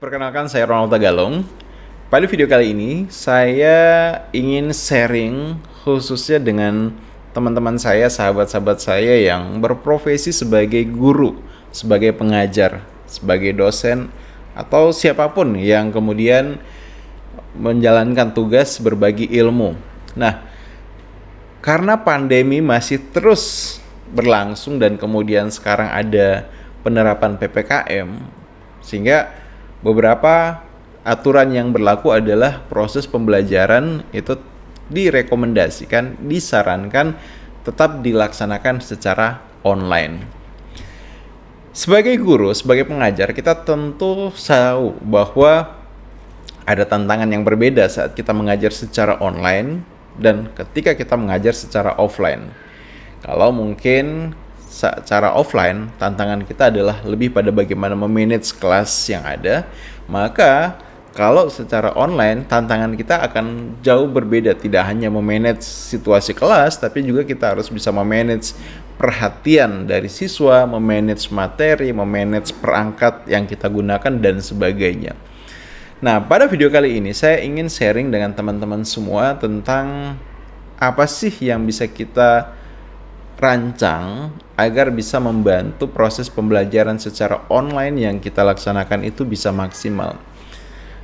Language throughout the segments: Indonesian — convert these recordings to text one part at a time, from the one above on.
Perkenalkan, saya Ronald Tagalong. Pada video kali ini, saya ingin sharing khususnya dengan teman-teman saya, sahabat-sahabat saya yang berprofesi sebagai guru, sebagai pengajar, sebagai dosen, atau siapapun yang kemudian menjalankan tugas berbagi ilmu. Nah, karena pandemi masih terus berlangsung dan kemudian sekarang ada penerapan PPKM, sehingga beberapa aturan yang berlaku adalah proses pembelajaran itu direkomendasikan, disarankan tetap dilaksanakan secara online. Sebagai guru, sebagai pengajar, kita tentu tahu bahwa ada tantangan yang berbeda saat kita mengajar secara online dan ketika kita mengajar secara offline. Kalau mungkin secara offline, tantangan kita adalah lebih pada bagaimana memanage kelas yang ada. Maka kalau secara online, tantangan kita akan jauh berbeda. Tidak hanya memanage situasi kelas, tapi juga kita harus bisa memanage perhatian dari siswa, memanage materi, memanage perangkat yang kita gunakan, dan sebagainya. Nah, pada video kali ini saya ingin sharing dengan teman-teman semua tentang apa sih yang bisa kita rancang agar bisa membantu proses pembelajaran secara online yang kita laksanakan itu bisa maksimal.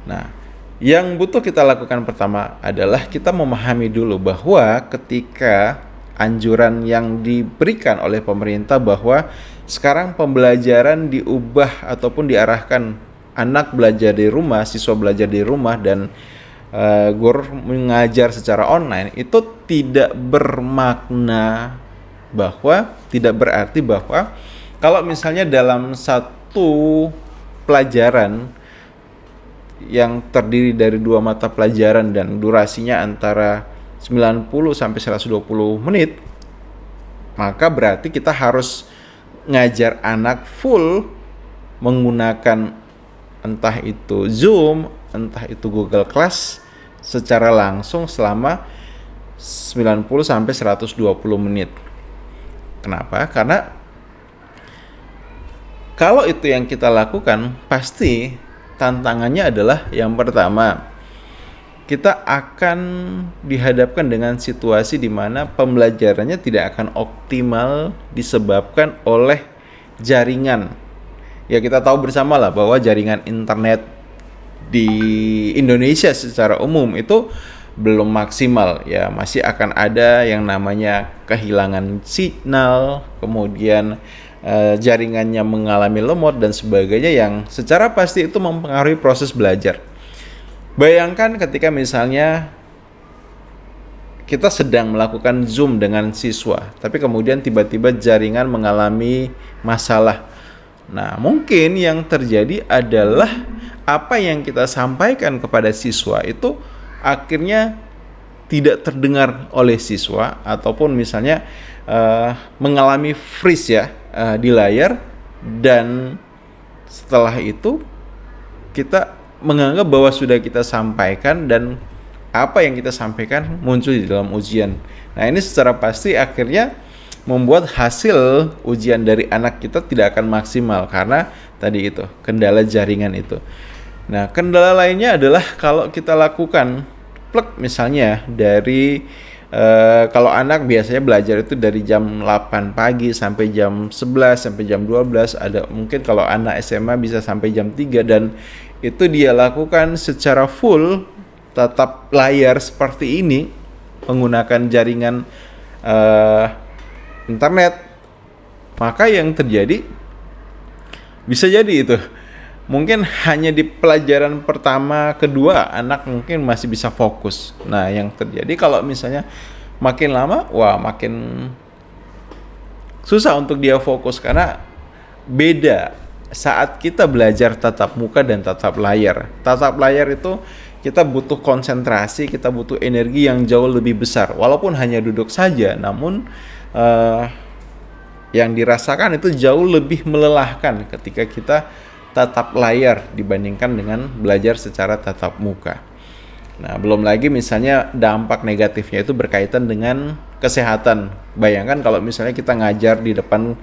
Nah, yang butuh kita lakukan pertama adalah kita memahami dulu bahwa ketika anjuran yang diberikan oleh pemerintah bahwa sekarang pembelajaran diubah ataupun diarahkan anak belajar di rumah, siswa belajar di rumah, dan guru mengajar secara online, itu tidak berarti bahwa kalau misalnya dalam satu pelajaran yang terdiri dari 2 mata pelajaran dan durasinya antara 90 sampai 120 menit, maka berarti kita harus ngajar anak full menggunakan entah itu Zoom, entah itu Google Class secara langsung selama 90 sampai 120 menit. Kenapa? Karena kalau itu yang kita lakukan, pasti tantangannya adalah yang pertama, kita akan dihadapkan dengan situasi di mana pembelajarannya tidak akan optimal disebabkan oleh jaringan. Ya, kita tahu bersama lah bahwa jaringan internet di Indonesia secara umum itu belum maksimal, ya masih akan ada yang namanya kehilangan signal, kemudian jaringannya mengalami lemot dan sebagainya yang secara pasti itu mempengaruhi proses belajar. Bayangkan ketika misalnya kita sedang melakukan Zoom dengan siswa, tapi kemudian tiba-tiba jaringan mengalami masalah. Nah, mungkin yang terjadi adalah apa yang kita sampaikan kepada siswa itu akhirnya tidak terdengar oleh siswa, ataupun misalnya mengalami freeze ya di layar, dan setelah itu kita menganggap bahwa sudah kita sampaikan dan apa yang kita sampaikan muncul di dalam ujian. Nah, ini secara pasti akhirnya membuat hasil ujian dari anak kita tidak akan maksimal karena tadi itu kendala jaringan itu. Nah, kendala lainnya adalah kalau kita lakukan plug misalnya dari kalau anak biasanya belajar itu dari jam 8 pagi sampai jam 11 sampai jam 12, ada mungkin kalau anak SMA bisa sampai jam 3, dan itu dia lakukan secara full tatap layar seperti ini menggunakan jaringan internet, maka yang terjadi bisa jadi itu mungkin hanya di pelajaran pertama, kedua anak mungkin masih bisa fokus. Nah, yang terjadi kalau misalnya makin lama, makin susah untuk dia fokus karena beda saat kita belajar tatap muka dan tatap layar. Tatap layar itu kita butuh konsentrasi, kita butuh energi yang jauh lebih besar. Walaupun hanya duduk saja, namun yang dirasakan itu jauh lebih melelahkan ketika kita tatap layar dibandingkan dengan belajar secara tatap muka. Nah, belum lagi misalnya dampak negatifnya itu berkaitan dengan kesehatan. Bayangkan kalau misalnya kita ngajar di depan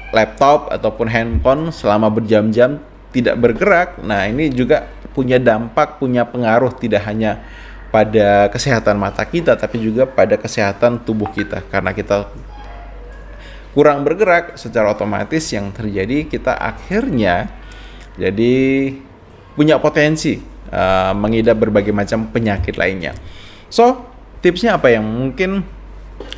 laptop ataupun handphone selama berjam-jam tidak bergerak, nah ini juga punya dampak, punya pengaruh tidak hanya pada kesehatan mata kita, tapi juga pada kesehatan tubuh kita. Karena kita kurang bergerak, secara otomatis yang terjadi kita akhirnya jadi punya potensi mengidap berbagai macam penyakit lainnya. So, tipsnya apa yang mungkin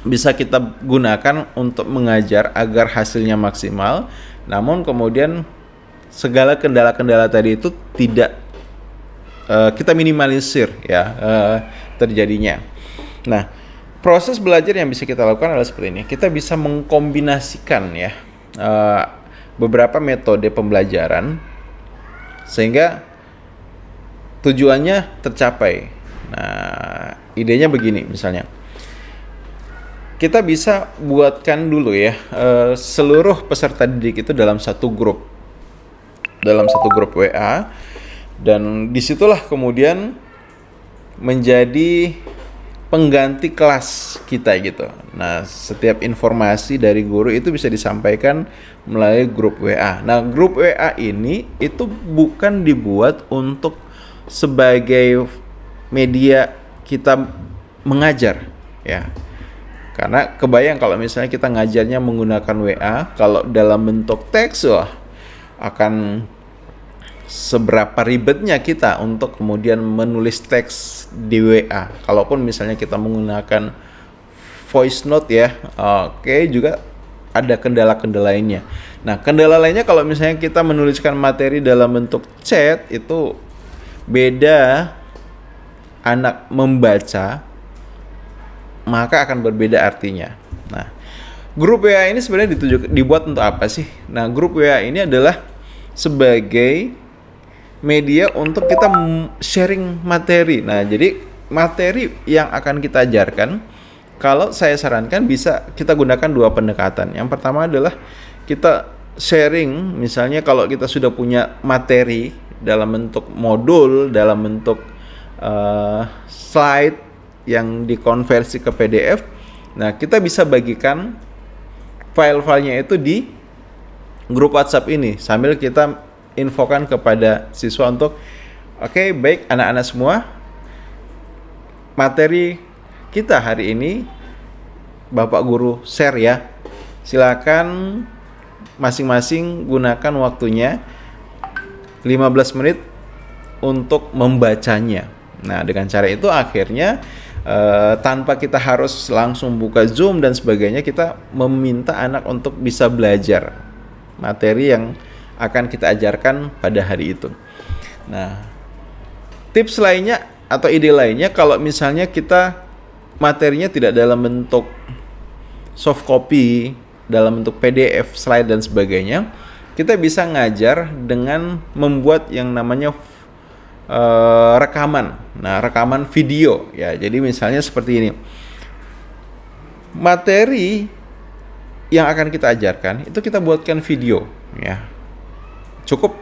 bisa kita gunakan untuk mengajar agar hasilnya maksimal, namun kemudian segala kendala-kendala tadi itu tidak kita minimalisir ya terjadinya. Nah, proses belajar yang bisa kita lakukan adalah seperti ini. Kita bisa mengkombinasikan ya beberapa metode pembelajaran sehingga tujuannya tercapai. Nah, idenya begini misalnya. Kita bisa buatkan dulu ya seluruh peserta didik itu dalam satu grup WA, dan disitulah kemudian menjadi pengganti kelas kita gitu. Nah, setiap informasi dari guru itu bisa disampaikan melalui grup WA. Nah, grup WA ini itu bukan dibuat untuk sebagai media kita mengajar ya. Karena kebayang kalau misalnya kita ngajarnya menggunakan WA, kalau dalam bentuk teks, wah, akan seberapa ribetnya kita untuk kemudian menulis teks di WA. Kalaupun misalnya kita menggunakan voice note ya, oke, juga ada kendala-kendala lainnya. Nah, kendala lainnya kalau misalnya kita menuliskan materi dalam bentuk chat, itu beda anak membaca, maka akan berbeda artinya. Nah, grup WA ini sebenarnya dibuat untuk apa sih? Nah, grup WA ini adalah sebagai media untuk kita sharing materi. Nah, jadi materi yang akan kita ajarkan, kalau saya sarankan bisa kita gunakan dua pendekatan. Yang pertama adalah kita sharing, misalnya kalau kita sudah punya materi dalam bentuk modul, dalam bentuk slide yang dikonversi ke PDF. Nah, kita bisa bagikan file-filenya itu di grup WhatsApp ini sambil kita infokan kepada siswa untuk oke, baik anak-anak semua, materi kita hari ini Bapak Guru share ya. Silakan masing-masing gunakan waktunya 15 menit untuk membacanya. Nah, dengan cara itu akhirnya tanpa kita harus langsung buka Zoom dan sebagainya, kita meminta anak untuk bisa belajar materi yang akan kita ajarkan pada hari itu. Nah, tips lainnya atau ide lainnya, kalau misalnya kita materinya tidak dalam bentuk soft copy, dalam bentuk PDF, slide dan sebagainya, kita bisa ngajar dengan membuat yang namanya rekaman. Nah, rekaman video ya. Jadi misalnya seperti ini. Materi yang akan kita ajarkan itu kita buatkan video ya. Cukup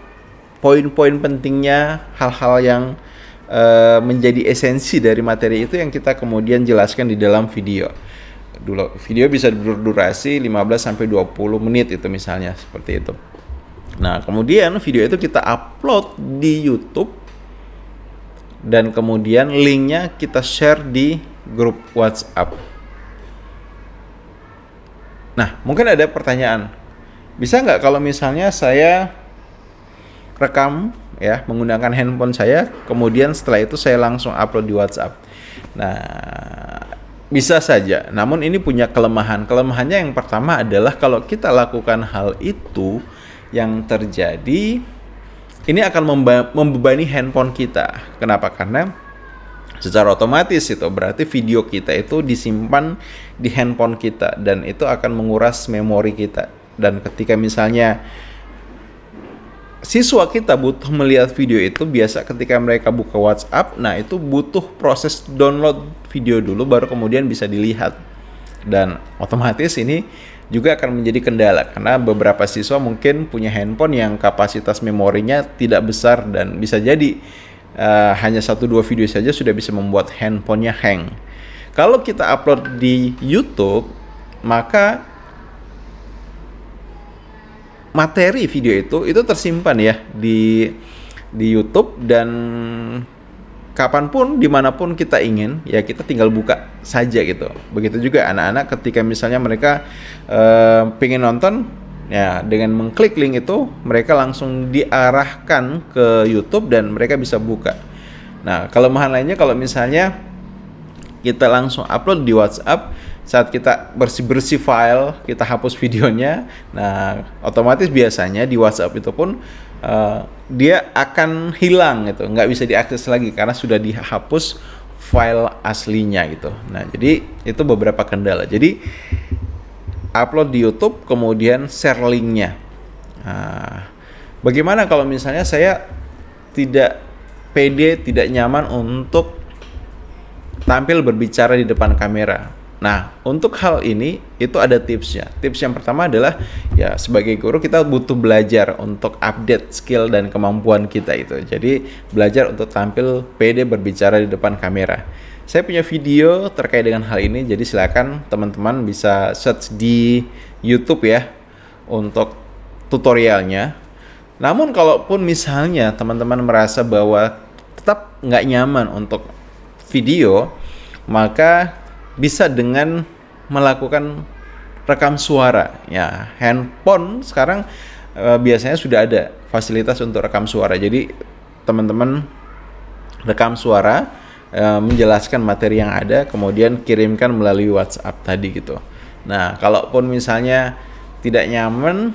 poin-poin pentingnya, hal-hal yang menjadi esensi dari materi itu yang kita kemudian jelaskan di dalam video. Dulu video bisa berdurasi 15 sampai 20 menit itu misalnya seperti itu. Nah, kemudian video itu kita upload di YouTube dan kemudian linknya kita share di grup WhatsApp. Nah, mungkin ada pertanyaan, bisa nggak kalau misalnya saya rekam ya menggunakan handphone saya, kemudian setelah itu saya langsung upload di WhatsApp? Nah, bisa saja, namun ini punya kelemahan. Kelemahannya yang pertama adalah kalau kita lakukan hal itu, yang terjadi ini akan membebani handphone kita. Kenapa? Karena secara otomatis itu berarti video kita itu disimpan di handphone kita dan itu akan menguras memori kita. Dan ketika misalnya siswa kita butuh melihat video itu, biasa ketika mereka buka WhatsApp, nah itu butuh proses download video dulu baru kemudian bisa dilihat. Dan otomatis ini juga akan menjadi kendala karena beberapa siswa mungkin punya handphone yang kapasitas memorinya tidak besar dan bisa jadi hanya 1-2 video saja sudah bisa membuat handphonenya hang. Kalau kita upload di YouTube, maka materi video itu tersimpan ya di YouTube, dan kapanpun dimanapun kita ingin ya kita tinggal buka saja gitu. Begitu juga anak-anak ketika misalnya mereka pengen nonton ya, dengan mengklik link itu mereka langsung diarahkan ke YouTube dan mereka bisa buka. Nah, kelemahan lainnya kalau misalnya kita langsung upload di WhatsApp, saat kita bersih-bersih file, kita hapus videonya, nah otomatis biasanya di WhatsApp itu pun dia akan hilang gitu, nggak bisa diakses lagi karena sudah dihapus file aslinya gitu. Nah, jadi itu beberapa kendala. Jadi upload di YouTube, kemudian share linknya. Nah, bagaimana kalau misalnya saya tidak pede, tidak nyaman untuk tampil berbicara di depan kamera? Nah, untuk hal ini itu ada tipsnya. Tips yang pertama adalah ya sebagai guru kita butuh belajar untuk update skill dan kemampuan kita itu. Jadi belajar untuk tampil pede berbicara di depan kamera. Saya punya video terkait dengan hal ini, jadi silakan teman-teman bisa search di YouTube ya untuk tutorialnya. Namun kalaupun misalnya teman-teman merasa bahwa tetap nggak nyaman untuk video, maka bisa dengan melakukan rekam suara. Ya, handphone sekarang biasanya sudah ada fasilitas untuk rekam suara. Jadi teman-teman rekam suara, menjelaskan materi yang ada, kemudian kirimkan melalui WhatsApp tadi gitu. Nah, kalaupun misalnya tidak nyaman,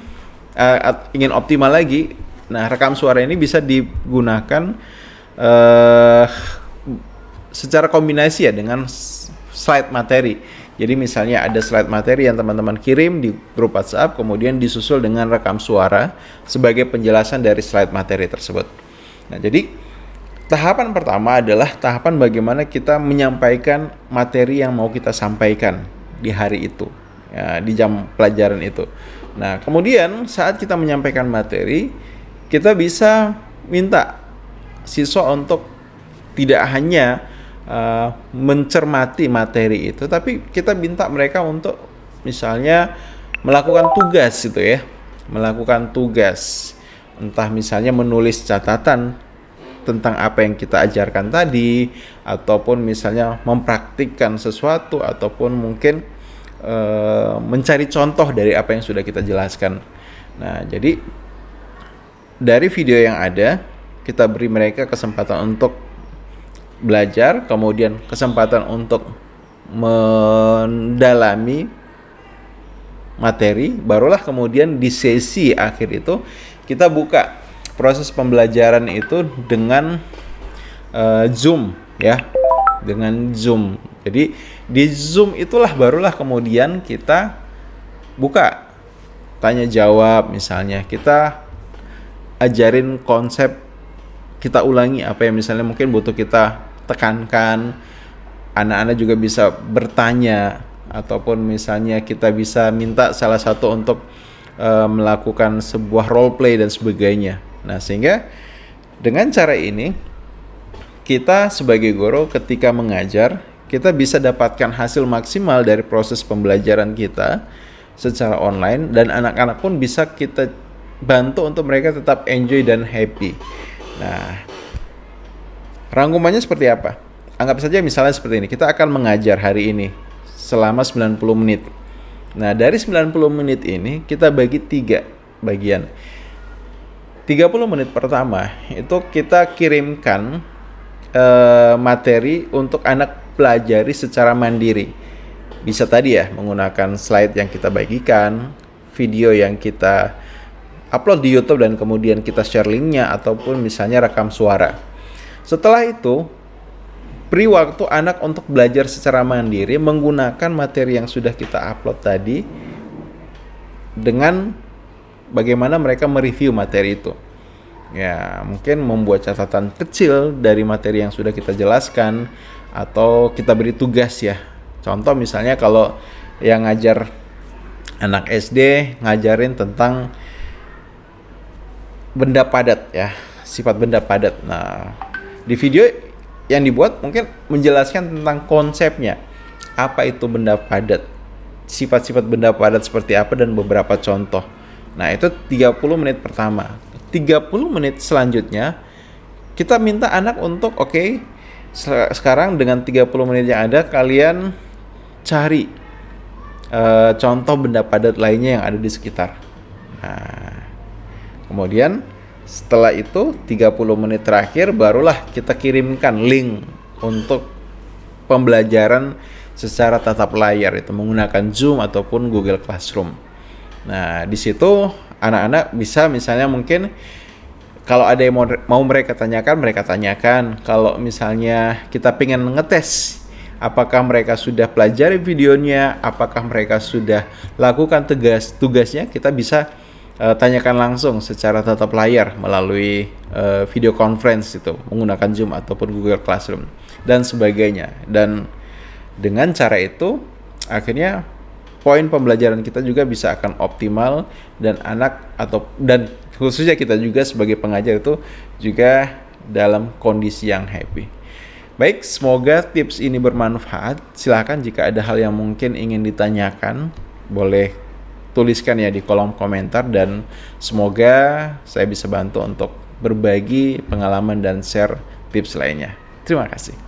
ingin optimal lagi, nah rekam suara ini bisa digunakan secara kombinasi ya dengan slide materi. Jadi misalnya ada slide materi yang teman-teman kirim di grup WhatsApp, kemudian disusul dengan rekam suara sebagai penjelasan dari slide materi tersebut. Nah, jadi tahapan pertama adalah tahapan bagaimana kita menyampaikan materi yang mau kita sampaikan di hari itu, ya, di jam pelajaran itu. Nah, kemudian saat kita menyampaikan materi, kita bisa minta siswa untuk tidak hanya mencermati materi itu, tapi kita minta mereka untuk misalnya melakukan tugas gitu ya, melakukan tugas, entah misalnya menulis catatan tentang apa yang kita ajarkan tadi, ataupun misalnya mempraktikkan sesuatu, ataupun mungkin mencari contoh dari apa yang sudah kita jelaskan. Nah, jadi dari video yang ada, kita beri mereka kesempatan untuk belajar, kemudian kesempatan untuk mendalami materi, barulah kemudian di sesi akhir itu kita buka proses pembelajaran itu dengan Zoom ya, dengan Zoom. Jadi di Zoom itulah barulah kemudian kita buka tanya jawab, misalnya kita ajarin konsep, kita ulangi apa yang misalnya mungkin butuh kita tekankan. Anak-anak juga bisa bertanya, ataupun misalnya kita bisa minta salah satu untuk melakukan sebuah role play dan sebagainya. Nah, sehingga dengan cara ini kita sebagai guru ketika mengajar, kita bisa dapatkan hasil maksimal dari proses pembelajaran kita secara online, dan anak-anak pun bisa kita bantu untuk mereka tetap enjoy dan happy. Nah, rangkumannya seperti apa? Anggap saja misalnya seperti ini. Kita akan mengajar hari ini selama 90 menit. Nah, dari 90 menit ini kita bagi 3 bagian. 30 menit pertama itu kita kirimkan materi untuk anak pelajari secara mandiri. Bisa tadi ya menggunakan slide yang kita bagikan, video yang kita upload di YouTube dan kemudian kita share linknya, ataupun misalnya rekam suara. Setelah itu, beri waktu anak untuk belajar secara mandiri menggunakan materi yang sudah kita upload tadi, dengan bagaimana mereka mereview materi itu. Ya, mungkin membuat catatan kecil dari materi yang sudah kita jelaskan, atau kita beri tugas ya. Contoh misalnya kalau yang ngajar anak SD, ngajarin tentang benda padat ya, sifat benda padat. Nah, di video yang dibuat mungkin menjelaskan tentang konsepnya, apa itu benda padat, sifat-sifat benda padat seperti apa, dan beberapa contoh. Nah, itu 30 menit pertama. 30 menit selanjutnya kita minta anak untuk oke, sekarang dengan 30 menit yang ada kalian cari contoh benda padat lainnya yang ada di sekitar. Nah, kemudian setelah itu 30 menit terakhir barulah kita kirimkan link untuk pembelajaran secara tatap layar, itu menggunakan Zoom ataupun Google Classroom. Nah, di situ anak-anak bisa misalnya mungkin kalau ada yang mau mereka tanyakan. Kalau misalnya kita pengen ngetes apakah mereka sudah pelajari videonya, apakah mereka sudah lakukan tugasnya, kita bisa tanyakan langsung secara tatap layar melalui video conference itu menggunakan Zoom ataupun Google Classroom dan sebagainya. Dan dengan cara itu akhirnya poin pembelajaran kita juga bisa akan optimal, dan dan khususnya kita juga sebagai pengajar itu juga dalam kondisi yang happy. Baik, semoga tips ini bermanfaat. Silakan jika ada hal yang mungkin ingin ditanyakan, boleh tuliskan ya di kolom komentar, dan semoga saya bisa bantu untuk berbagi pengalaman dan share tips lainnya. Terima kasih.